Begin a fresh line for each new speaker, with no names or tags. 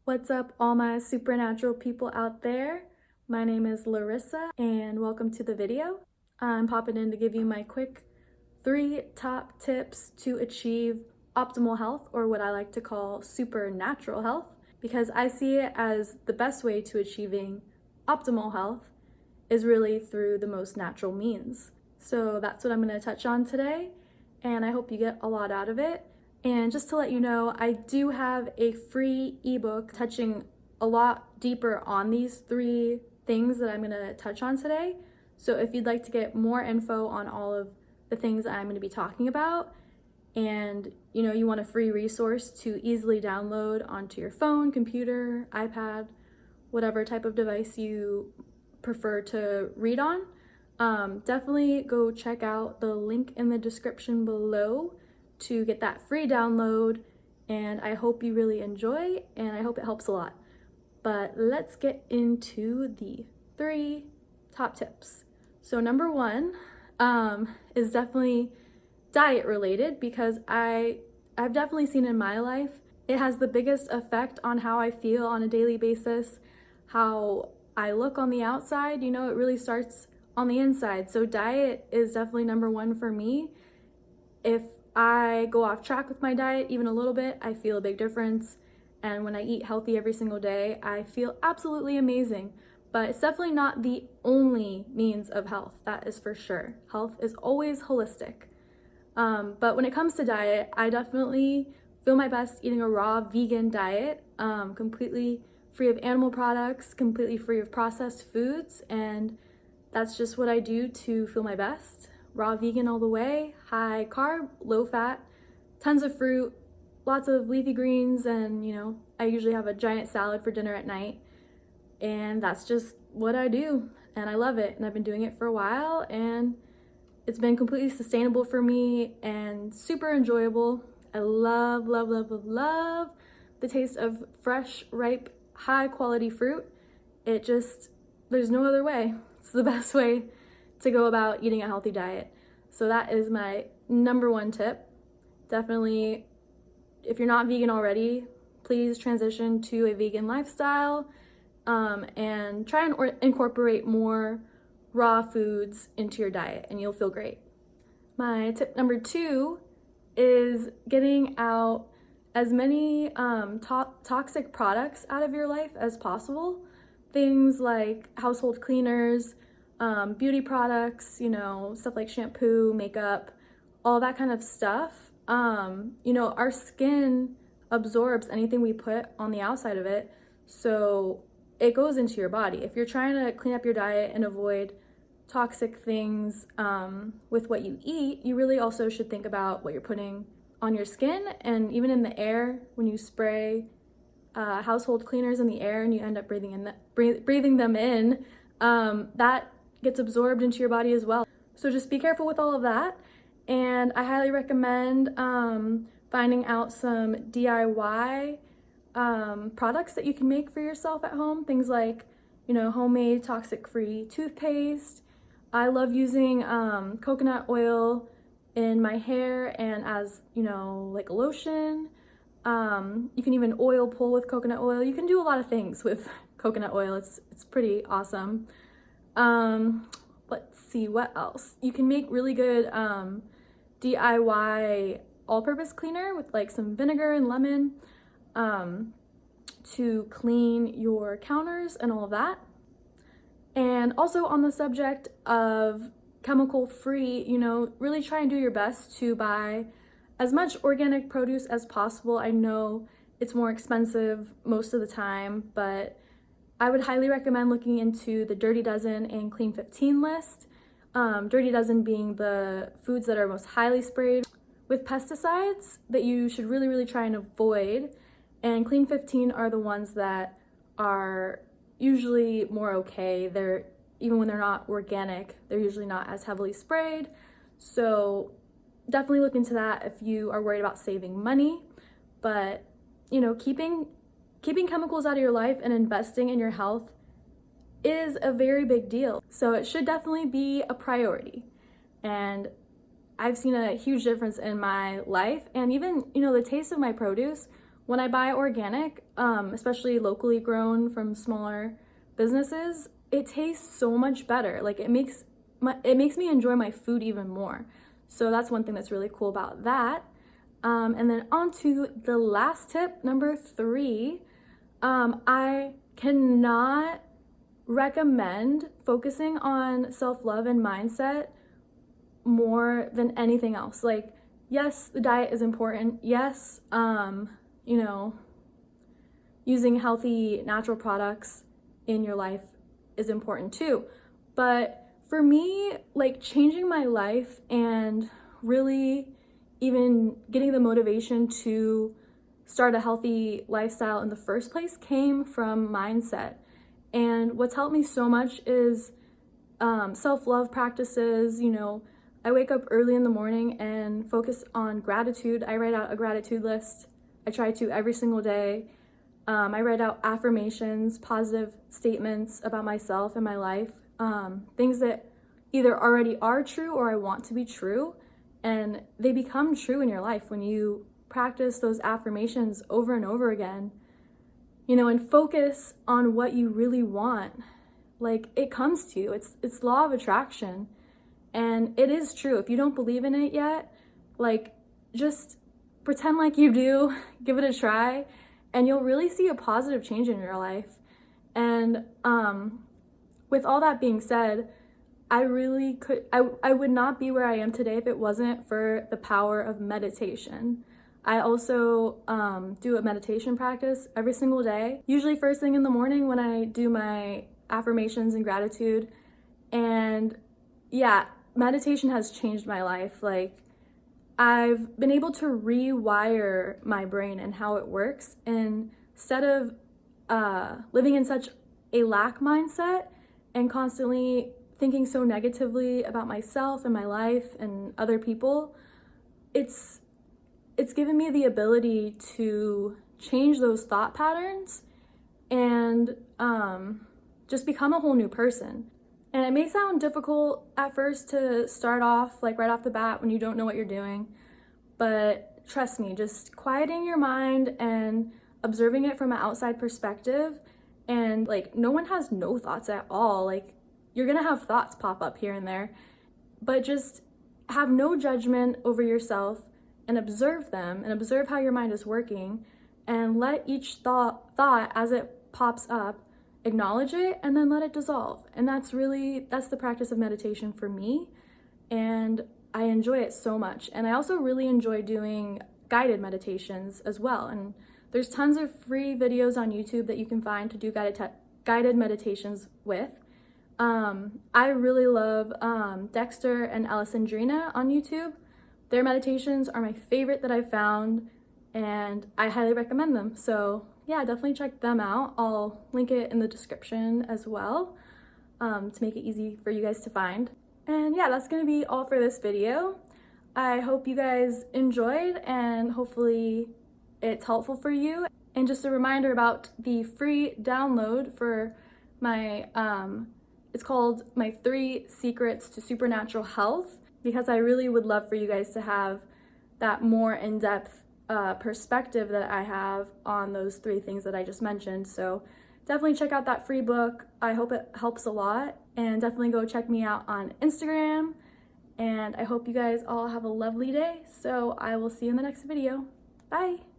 What's up, all my supernatural people out there? My name is Larissa, and welcome to the video. I'm popping in to give you my quick 3 top tips to achieve optimal health, or what I like to call supernatural health, because I see it as the best way to achieving optimal health is really through the most natural means. So that's what I'm going to touch on today, and I hope you get a lot out of it. And just to let you know, I do have a free ebook touching a lot deeper on these 3 things that I'm going to touch on today. So if you'd like to get more info on all of the things that I'm going to be talking about, and you want a free resource to easily download onto your phone, computer, iPad, whatever type of device you prefer to read on, definitely go check out the link in the description below to get that free download, and I hope you really enjoy, and I hope it helps a lot. But let's get into the 3 top tips. So number 1 is definitely diet related, because I've definitely seen in my life it has the biggest effect on how I feel on a daily basis, how I look on the outside. It really starts on the inside. So diet is definitely number 1 for me. If I go off track with my diet even a little bit, I feel a big difference. And when I eat healthy every single day, I feel absolutely amazing. But it's definitely not the only means of health, that is for sure. Health is always holistic. But when it comes to diet, I definitely feel my best eating a raw vegan diet, completely free of animal products, completely free of processed foods, and that's just what I do to feel my best. Raw vegan all the way, high carb, low fat, tons of fruit, lots of leafy greens, and I usually have a giant salad for dinner at night. And that's just what I do, and I love it, and I've been doing it for a while, and it's been completely sustainable for me and super enjoyable. I love, love, love, love, love the taste of fresh, ripe, high quality fruit. There's no other way. It's the best way to go about eating a healthy diet. So that is my number 1 tip. Definitely, if you're not vegan already, please transition to a vegan lifestyle, and try and incorporate more raw foods into your diet, and you'll feel great. My tip number 2 is getting out as many toxic products out of your life as possible. Things like household cleaners, beauty products, stuff like shampoo, makeup, all that kind of stuff. Our skin absorbs anything we put on the outside of it, so it goes into your body. If you're trying to clean up your diet and avoid toxic things with what you eat, you really also should think about what you're putting on your skin, and even in the air. When you spray household cleaners in the air and you end up breathing them in, that gets absorbed into your body as well. So just be careful with all of that, and I highly recommend finding out some DIY products that you can make for yourself at home. Things like homemade toxic-free toothpaste. I love using coconut oil in my hair and as like a lotion. You can even oil pull with coconut oil. You can do a lot of things with coconut oil. It's pretty awesome. Let's see, what else? You can make really good DIY all-purpose cleaner with like some vinegar and lemon to clean your counters and all of that. And also, on the subject of chemical-free, really try and do your best to buy as much organic produce as possible. I know it's more expensive most of the time, but I would highly recommend looking into the Dirty Dozen and Clean 15 list. Dirty Dozen being the foods that are most highly sprayed with pesticides that you should really, really try and avoid. And Clean 15 are the ones that are usually more okay. Even when they're not organic, they're usually not as heavily sprayed. So definitely look into that if you are worried about saving money. But keeping chemicals out of your life and investing in your health is a very big deal. So it should definitely be a priority. And I've seen a huge difference in my life, and even the taste of my produce when I buy organic, especially locally grown from smaller businesses, it tastes so much better. Like it makes me enjoy my food even more. So that's one thing that's really cool about that. And then on to the last tip, number 3. I cannot recommend focusing on self-love and mindset more than anything else. Like, yes, the diet is important. Yes, you know, using healthy natural products in your life is important too. But for me, like changing my life and really even getting the motivation to start a healthy lifestyle in the first place came from mindset. And what's helped me so much is self-love practices. You know, I wake up early in the morning and focus on gratitude. I write out a gratitude list. I try to every single day. I write out affirmations, positive statements about myself and my life, things that either already are true or I want to be true. And they become true in your life when you practice those affirmations over and over again, you know, and focus on what you really want. Like, it comes to you. It's law of attraction. And it is true. If you don't believe in it yet, like, just pretend like you do, give it a try, and you'll really see a positive change in your life. And with all that being said, I would not be where I am today if it wasn't for the power of meditation. I also do a meditation practice every single day, usually first thing in the morning when I do my affirmations and gratitude. And yeah, meditation has changed my life. Like, I've been able to rewire my brain and how it works. And instead of living in such a lack mindset and constantly thinking so negatively about myself and my life and other people, it's given me the ability to change those thought patterns and just become a whole new person. And it may sound difficult at first to start off, like right off the bat when you don't know what you're doing, but trust me, just quieting your mind and observing it from an outside perspective. And like, no one has no thoughts at all. Like, you're gonna have thoughts pop up here and there, but just have no judgment over yourself and observe them and observe how your mind is working, and let each thought as it pops up, acknowledge it and then let it dissolve. And that's the practice of meditation for me, and I enjoy it so much. And I also really enjoy doing guided meditations as well. And there's tons of free videos on YouTube that you can find to do guided meditations with. I really love Dexter and Alessandrina on YouTube. Their meditations are my favorite that I've found, and I highly recommend them. So yeah, definitely check them out. I'll link it in the description as well, to make it easy for you guys to find. And yeah, that's gonna be all for this video. I hope you guys enjoyed, and hopefully it's helpful for you. And just a reminder about the free download for my it's called My 3 Secrets to Supernatural Health, because I really would love for you guys to have that more in-depth perspective that I have on those 3 things that I just mentioned. So definitely check out that free book. I hope it helps a lot, and definitely go check me out on Instagram. And I hope you guys all have a lovely day. So I will see you in the next video. Bye.